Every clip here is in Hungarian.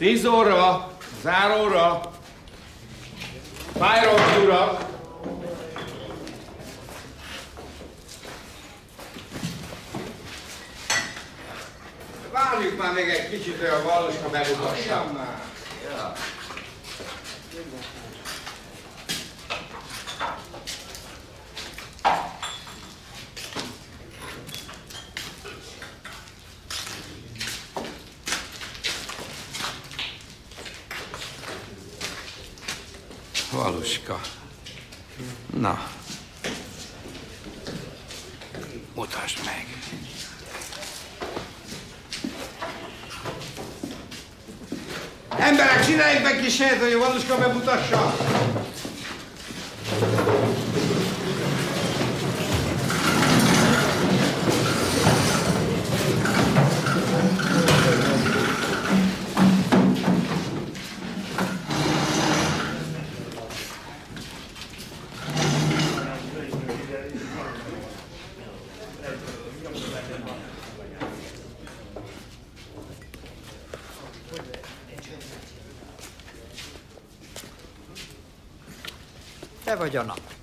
10 óra, záróra. Fájról, urak! Várjuk már még egy kicsit, hogy a Valluska megutassam már. Ja. Valluska. Na. Mutasd meg. Emberek, csináljuk meg kísérlet, hogy a Valluska bemutassa! Te vagy a nap.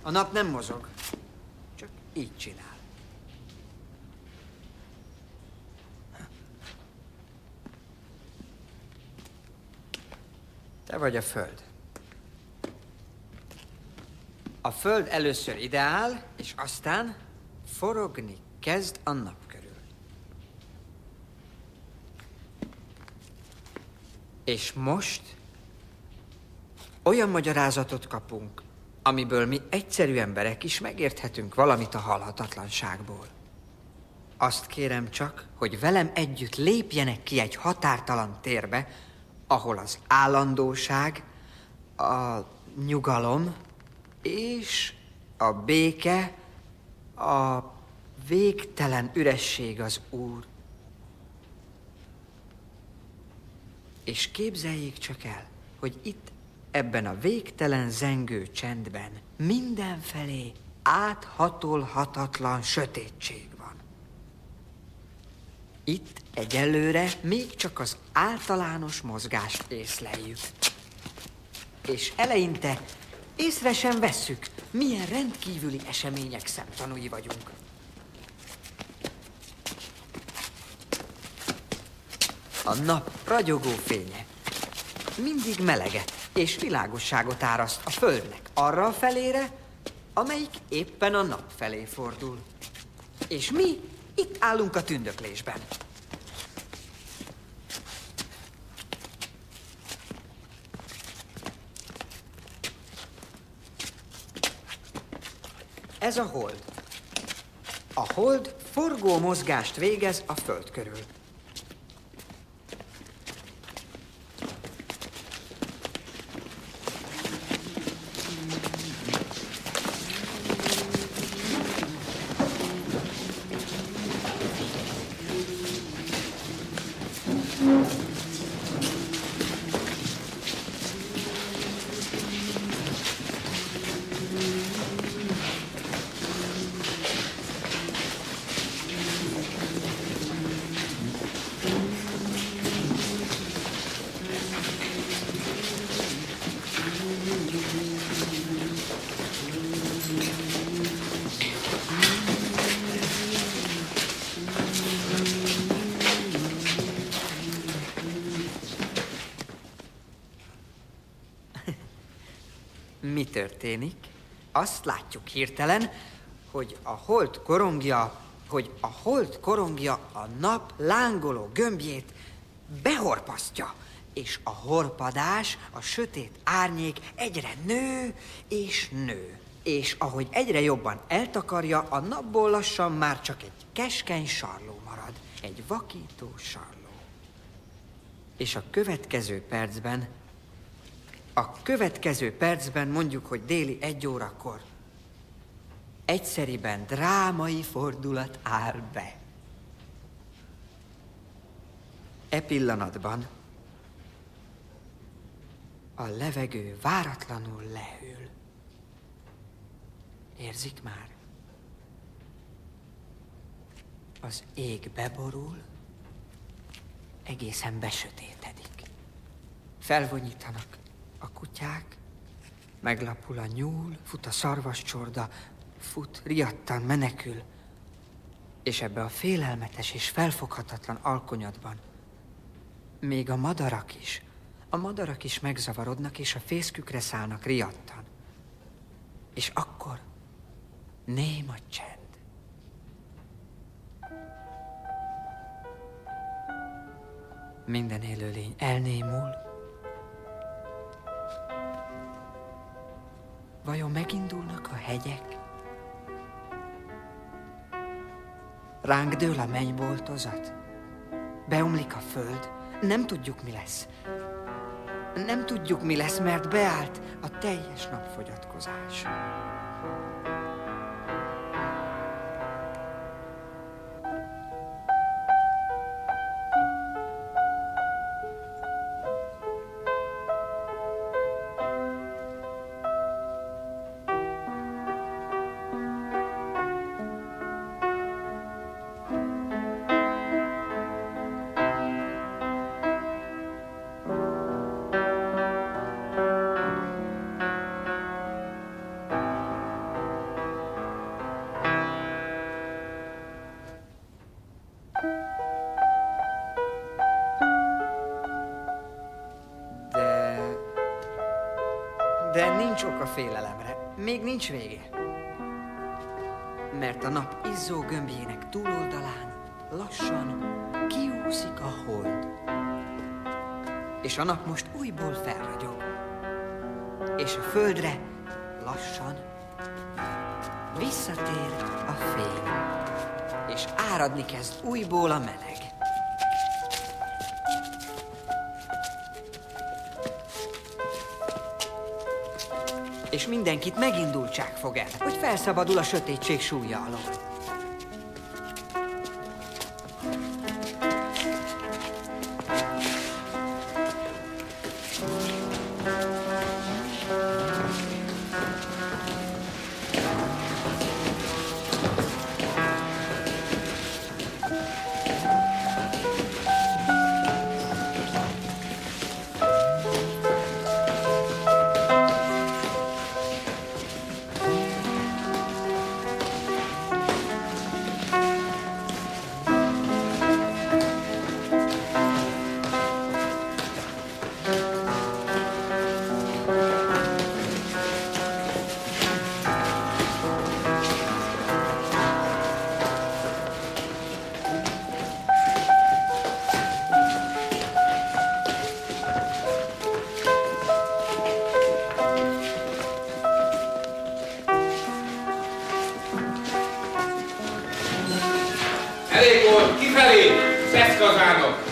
A nap nem mozog, csak így csinál. Te vagy a Föld. A Föld először ideál, és aztán forogni kezd a nap körül. És most olyan magyarázatot kapunk, amiből mi egyszerű emberek is megérthetünk valamit a halhatatlanságból. Azt kérem csak, hogy velem együtt lépjenek ki egy határtalan térbe, ahol az állandóság, a nyugalom és a béke, a végtelen üresség az Úr. És képzeljék csak el, hogy itt ebben a végtelen zengő csendben mindenfelé áthatolhatatlan sötétség van. Itt egyelőre még csak az általános mozgást észleljük. És eleinte észre sem vesszük, milyen rendkívüli események szemtanúi vagyunk. A nap ragyogó fénye mindig meleget és világosságot áraszt a Földnek arra a felére, amelyik éppen a nap felé fordul. És mi itt állunk a tündöklésben. Ez a hold. A hold forgó mozgást végez a Föld körül. Mi történik? Azt látjuk hirtelen, hogy a hold korongja a nap lángoló gömbjét behorpasztja, és a horpadás, a sötét árnyék egyre nő és nő. És ahogy egyre jobban eltakarja, a napból lassan már csak egy keskeny sarló marad, egy vakító sarló. És a következő percben mondjuk, hogy déli 1 órakor egyszeriben drámai fordulat áll be. E pillanatban a levegő váratlanul lehűl. Érzik már? Az ég beborul, egészen besötétedik. Felvonyítanak a kutyák, meglapul a nyúl, fut a szarvascsorda, fut, riadtan menekül, és ebbe a félelmetes és felfoghatatlan alkonyatban még a madarak is megzavarodnak, és a fészkükre szállnak riadtan. És akkor néma csend. Minden élőlény elnémul. Vajon megindulnak a hegyek? Ránk dől a mennyboltozat? Beomlik a föld? Nem tudjuk, mi lesz. Nem tudjuk, mi lesz, mert beállt a teljes napfogyatkozás. De nincs ok a félelemre. Még nincs vége. Mert a nap izzó gömbjének túloldalán lassan kiúszik a hold. És a nap most újból felragyog. És a földre lassan visszatér a fény. És áradni kezd újból a meleg. És mindenkit megindultság fog el, hogy felszabadul a sötétség súlya alól. Elég volt, kifelé, szeszkazánok!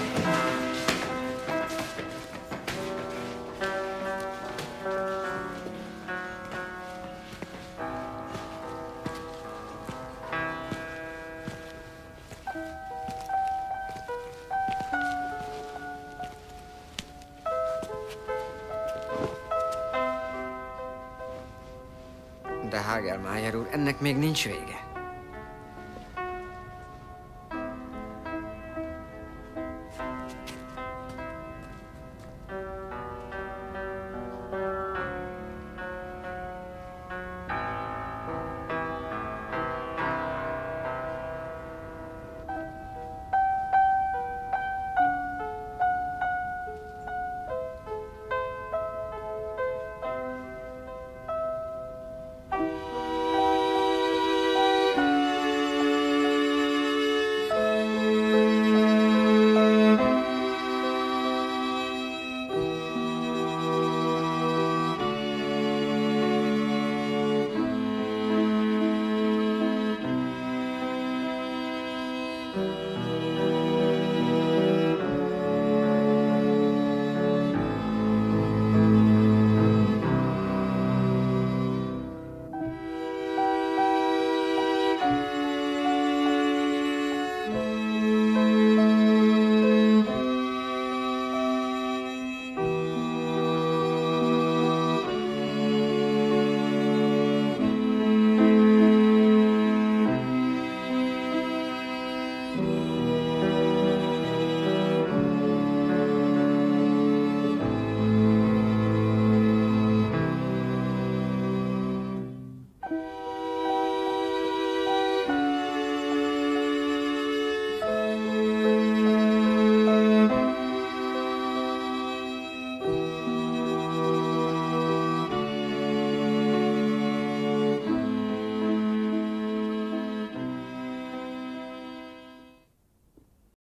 De Hagelmájer úr, ennek még nincs vége.